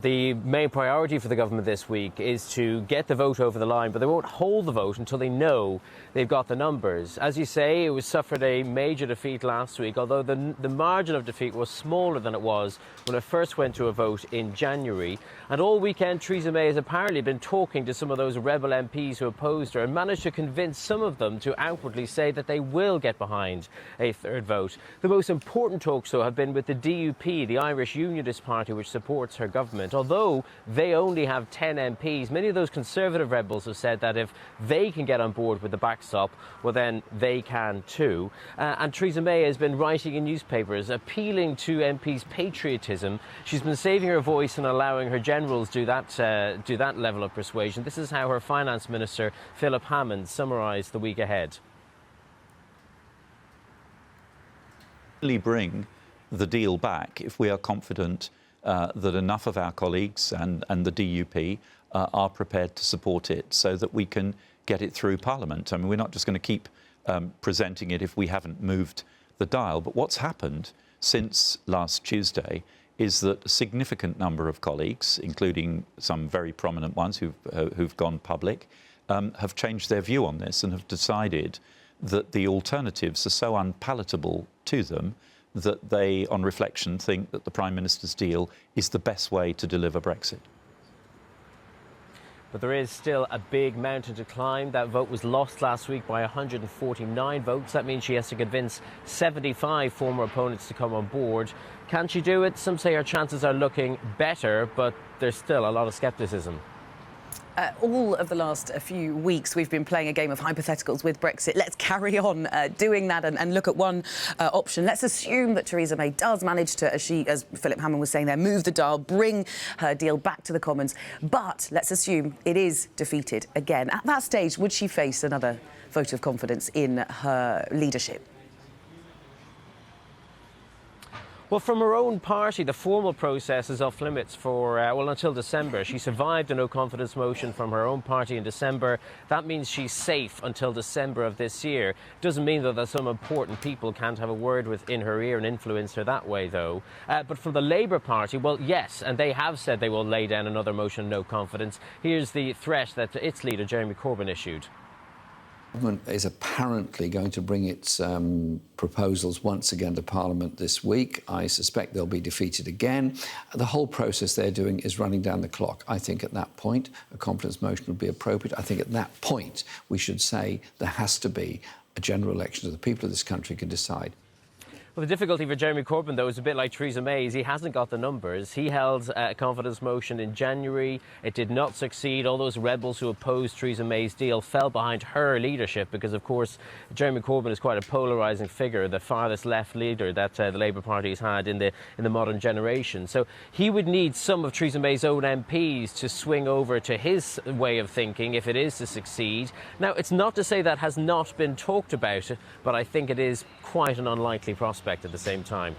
The main priority for the government this week is to get the vote over the line, but they won't hold the vote until they know they've got the numbers. As you say, it was suffered a major defeat last week, although the margin of defeat was smaller than it was when it first went to a vote in January. And all weekend, Theresa May has apparently been talking to some of those rebel MPs who opposed her and managed to convince some of them to outwardly say that they will get behind a third vote. The most important talks, though, have been with the DUP, the Irish Unionist Party, which supports her government. Although they only have 10 MPs, many of those Conservative rebels have said that if they can get on board with the backstop, well, then they can too. And Theresa May has been writing in newspapers, appealing to MPs' patriotism. She's been saving her voice and allowing her generals do that level of persuasion. This is how her Finance Minister, Philip Hammond, summarised the week ahead. Bring the deal back if we are confident that enough of our colleagues and the DUP are prepared to support it so that we can get it through Parliament. I mean, we're not just going to keep presenting it if we haven't moved the dial. But what's happened since last Tuesday is that a significant number of colleagues, including some very prominent ones who've gone public, have changed their view on this and have decided that the alternatives are so unpalatable to them that they, on reflection, think that the Prime Minister's deal is the best way to deliver Brexit. But there is still a big mountain to climb. That vote was lost last week by 149 votes. That means she has to convince 75 former opponents to come on board. Can she do it? Some say her chances are looking better, but there's still a lot of scepticism. All of the last few weeks, we've been playing a game of hypotheticals with Brexit. Let's carry on doing that and look at one option. Let's assume that Theresa May does manage to, as Philip Hammond was saying there, move the dial, bring her deal back to the Commons. But let's assume it is defeated again. At that stage, would she face another vote of confidence in her leadership? Well, from her own party, the formal process is off limits for, until December. She survived a no-confidence motion from her own party in December. That means she's safe until December of this year. Doesn't mean, though, that some important people can't have a word in her ear and influence her that way, though. But from the Labour Party, well, yes, and they have said they will lay down another motion of no confidence. Here's the threat that its leader, Jeremy Corbyn, issued. The government is apparently going to bring its proposals once again to Parliament this week. I suspect they'll be defeated again. The whole process they're doing is running down the clock. I think at that point a confidence motion would be appropriate. I think at that point we should say there has to be a general election so the people of this country can decide. Well, the difficulty for Jeremy Corbyn, though, is a bit like Theresa May. He hasn't got the numbers. He held a confidence motion in January. It did not succeed. All those rebels who opposed Theresa May's deal fell behind her leadership because, of course, Jeremy Corbyn is quite a polarising figure, the farthest left leader that the Labour Party has had in the modern generation. So he would need some of Theresa May's own MPs to swing over to his way of thinking if it is to succeed. Now, it's not to say that has not been talked about, but I think it is quite an unlikely prospect at the same time.